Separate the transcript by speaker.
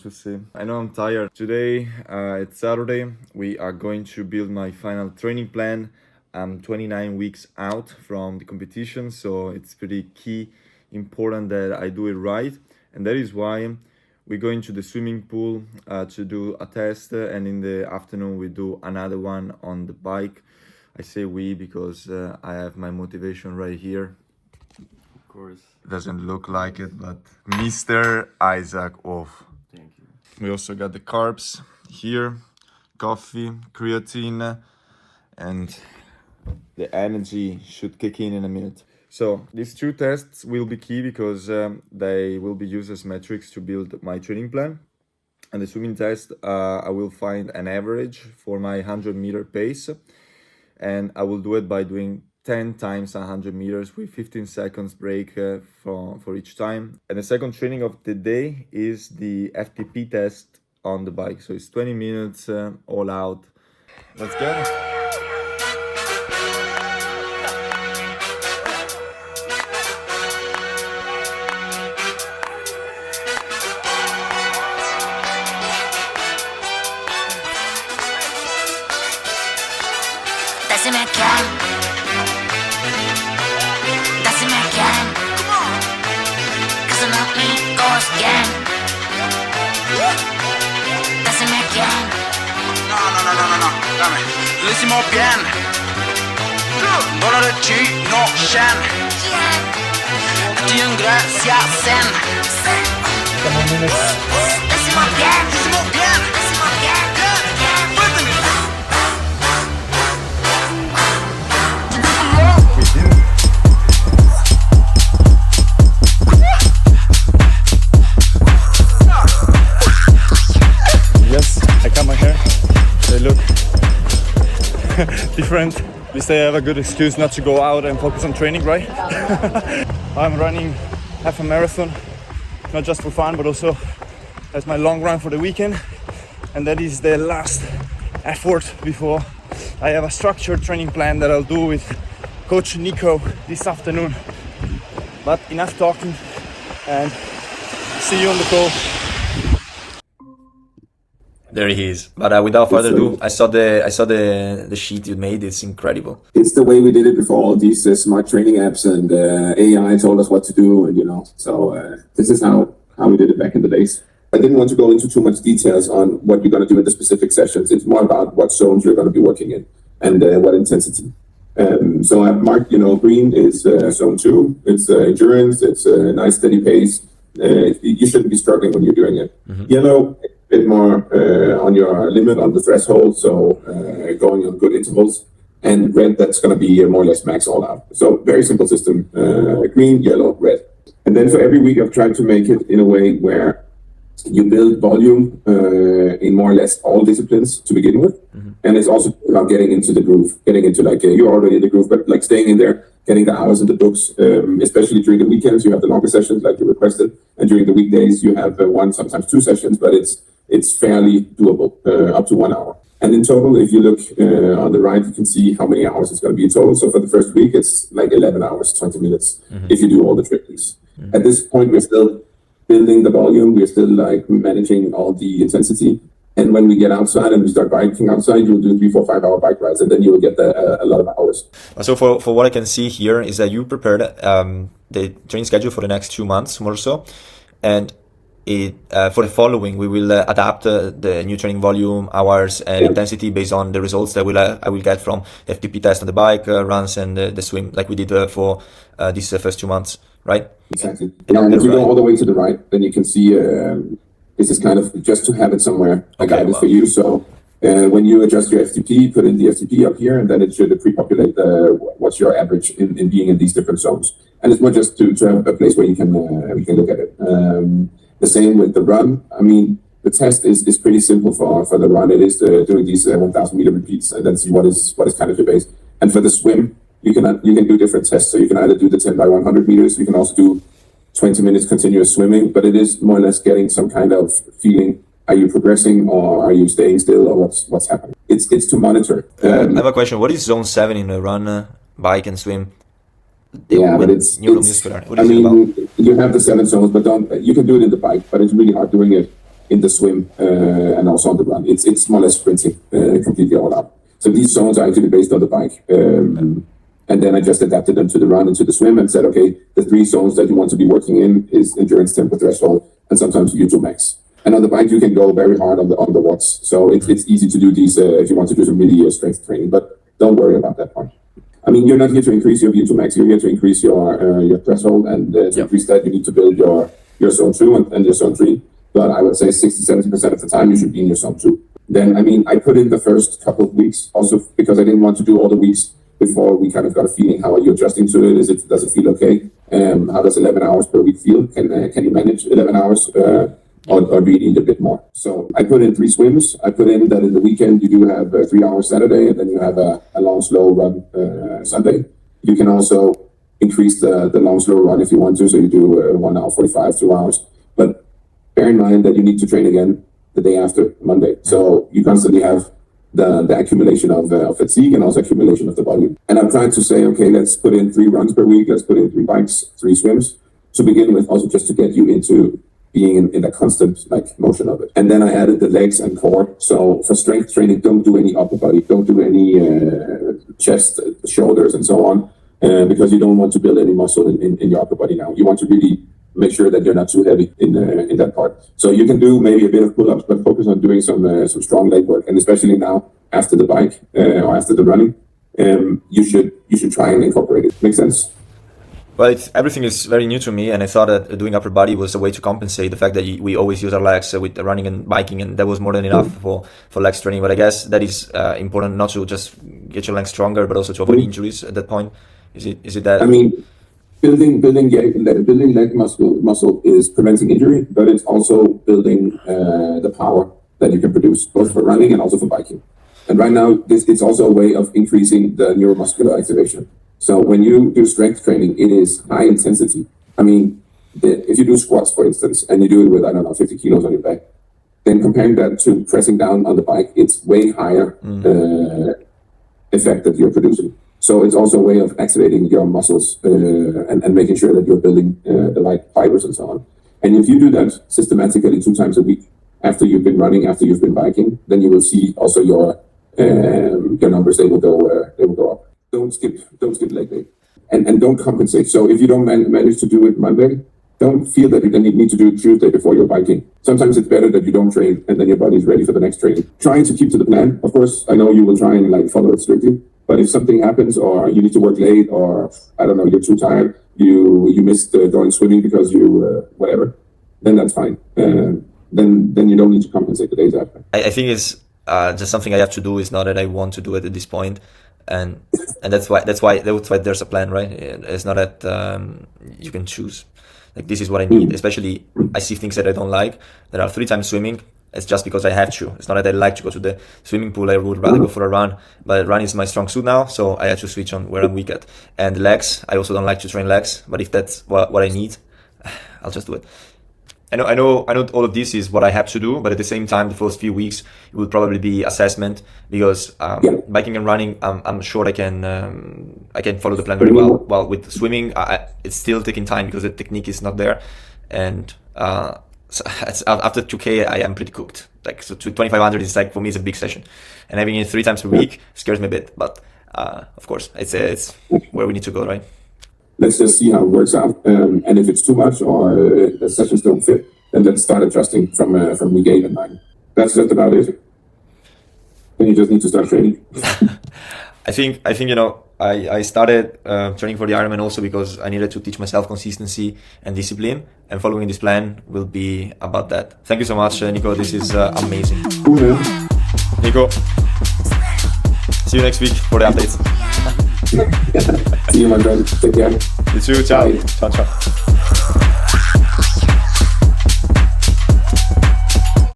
Speaker 1: to say. I know I'm tired. Today, it's Saturday. We are going to build my final training plan. I'm 29 weeks out from the competition, so it's pretty important that I do it right. And that is why we go into the swimming pool to do a test, and in the afternoon we do another one on the bike. I say we because I have my motivation right here. Of course. Doesn't look like it, but Mr. Isaac Off. Thank you. We also got the carbs here, coffee, creatine, and the energy should kick in a minute. So these two tests will be key because they will be used as metrics to build my training plan. And the swimming test, I will find an average for my 100-meter pace, and I will do it by doing 10 times 100 meters with 15 seconds break for each time. And the second training of the day is the FTP test on the bike. So it's 20 minutes all out. Let's go.
Speaker 2: Lyssimo bien. Bara det ty no känn. Ty en gracia sen. Lyssimo bien. Lyssimo bien. Lyssimo bien.
Speaker 3: Yes, I cut my hair. They look different. At least I have a good excuse not to go out and focus on training, right? I'm running half a marathon, not just for fun, but also as my long run for the weekend. And that is the last effort before I have a structured training plan that I'll do with Coach Nico this afternoon. But enough talking, and see you on the call.
Speaker 4: There he is. But without further ado, I saw the sheet you made. It's incredible.
Speaker 5: It's the way we did it before all these smart training apps and AI told us what to do, and So this is how we did it back in the days. I didn't want to go into too much details on what you're going to do in the specific sessions. It's more about what zones you're going to be working in and what intensity. So I've marked, green is zone 2. It's endurance. It's a nice steady pace. You shouldn't be struggling when you're doing it. Mm-hmm. Yellow, bit more on your limit, on the threshold, so going on good intervals. And red, that's going to be more or less max all out. So very simple system, green, yellow, red. And then for every week, I've tried to make it in a way where you build volume in more or less all disciplines to begin with. Mm-hmm. And it's also about getting into the groove, getting into you're already in the groove, but staying in there, getting the hours in the books, especially during the weekends, you have the longer sessions like you requested. And during the weekdays, you have one, sometimes 2 sessions, but it's fairly doable, up to 1 hour. And in total, if you look on the right, you can see how many hours it's going to be in total. So for the first week, it's 11 hours, 20 minutes, if you do all the trainings. Mm-hmm. At this point, we're still building the volume. We're still managing all the intensity. And when we get outside and we start biking outside, you'll do 3, 4, 5 hour bike rides, and then you will get a lot of hours.
Speaker 4: So for what I can see here is that you prepared the training schedule for the next 2 months, more so. And for the following, we will adapt the new training volume, hours, and intensity based on the results that I will get from the FTP test on the bike, runs, and the swim, like we did for these first 2 months, right?
Speaker 5: Exactly. And if you go all the way to the right, then you can see this is kind of just to have it somewhere, a guidance for you. So when you adjust your FTP, put in the FTP up here, and then it should pre-populate what's your average in being in these different zones. And it's more just to have a place where you can look at it. The same with the run. I mean, the test is pretty simple for the run. It is doing these 1,000 meter repeats and then see what is kind of your base. And for the swim, you can do different tests. So you can either do the 10 by 100 meters. You can also do 20 minutes continuous swimming. But it is more or less getting some kind of feeling. Are you progressing or are you staying still, or what's happening? It's to monitor.
Speaker 4: I have a question. What is zone 7 in the run, bike, and swim?
Speaker 5: But it's I mean, you have the 7 zones, but you can do it in the bike, but it's really hard doing it in the swim and also on the run. It's more or less sprinting completely all out. So these zones are actually based on the bike. And then I just adapted them to the run and to the swim and said, okay, the 3 zones that you want to be working in is endurance, tempo, threshold, and sometimes VO2 max. And on the bike, you can go very hard on the watts. So it's easy to do these if you want to do some really strength training, but don't worry about that part. I mean, you're not here to increase your VO2 max. You're here to increase your threshold, and to increase that, you need to build your zone 2 and your zone 3. But I would say 60-70% of the time, you should be in your zone 2. Then, I mean, I put in the first couple of weeks also because I didn't want to do all the weeks before we kind of got a feeling. How are you adjusting to it? Does it feel okay? How does 11 hours per week feel? Can you manage 11 hours or do you need a bit more? So I put in 3 swims. I put in that in the weekend you do have 3 hours Saturday, and then you have a long slow run Sunday. You can also increase the long slow run if you want to, so you do 1 hour 45, 2 hours. But bear in mind that you need to train again the day after Monday. So you constantly have the accumulation of fatigue and also accumulation of the volume. And I'm trying to say, okay, let's put in 3 runs per week. Let's put in 3 bikes, 3 swims to begin with, also just to get you into being in a constant motion of it. And then I added the legs and core. So for strength training, don't do any upper body, don't do any chest, shoulders, and so on, because you don't want to build any muscle in your upper body now. You want to really make sure that you're not too heavy in that part. So you can do maybe a bit of pull-ups, but focus on doing some strong leg work. And especially now after the bike or after the running, you should try and incorporate it. Make sense?
Speaker 4: Well, everything is very new to me, and I thought that doing upper body was a way to compensate the fact that we always use our legs with the running and biking, and that was more than enough for legs training. But I guess that is important, not to just get your legs stronger, but also to avoid injuries at that point. Is it that?
Speaker 5: I mean, building leg muscle is preventing injury, but it's also building the power that you can produce, both for running and also for biking. And right now, it's also a way of increasing the neuromuscular activation. So when you do strength training, it is high intensity. I mean, if you do squats, for instance, and you do it with, 50 kilos on your back, then comparing that to pressing down on the bike, it's way higher effect that you're producing. So it's also a way of activating your muscles and making sure that you're building the right fibers and so on. And if you do that systematically 2 times a week, after you've been running, after you've been biking, then you will see also your numbers, they will go up. Don't skip leg day, and don't compensate. So if you don't manage to do it Monday, don't feel that you then need to do it Tuesday before you're biking. Sometimes it's better that you don't train and then your body's ready for the next training. Trying to keep to the plan. Of course, I know you will try and follow it strictly, but if something happens or you need to work late or you're too tired, you missed going swimming because you whatever, then that's fine. Then you don't need to compensate the days after.
Speaker 4: I think it's just something I have to do. It's not that I want to do it at this point. And that's why there's a plan, right? It's not that you can choose. This is what I need. Especially, I see things that I don't like. There are 3 times swimming. It's just because I have to. It's not that I like to go to the swimming pool. I would rather go for a run. But run is my strong suit now, so I have to switch on where I'm weak at. And legs, I also don't like to train legs. But if that's what I need, I'll just do it. I know all of this is what I have to do, but at the same time, the first few weeks it will probably be assessment because biking and running, I'm sure I can follow the plan very well. While with swimming, it's still taking time because the technique is not there, and so after 2K, I am pretty cooked. So 2500 is for me, it's a big session, and having it 3 times per week scares me a bit. But of course, it's where we need to go, right?
Speaker 5: Let's just see how it works out. And if it's too much or the sessions don't fit, then let's start adjusting from week 8 and 9. That's just about it. Then you just need to start training.
Speaker 4: I think I started training for the Ironman also because I needed to teach myself consistency and discipline, and following this plan will be about that. Thank you so much, Nico. This is amazing.
Speaker 5: Cool, man.
Speaker 4: Nico, see you next week for the updates.
Speaker 5: See you, my friend. Take care.
Speaker 4: You too. Ciao.
Speaker 5: Bye.
Speaker 4: Ciao.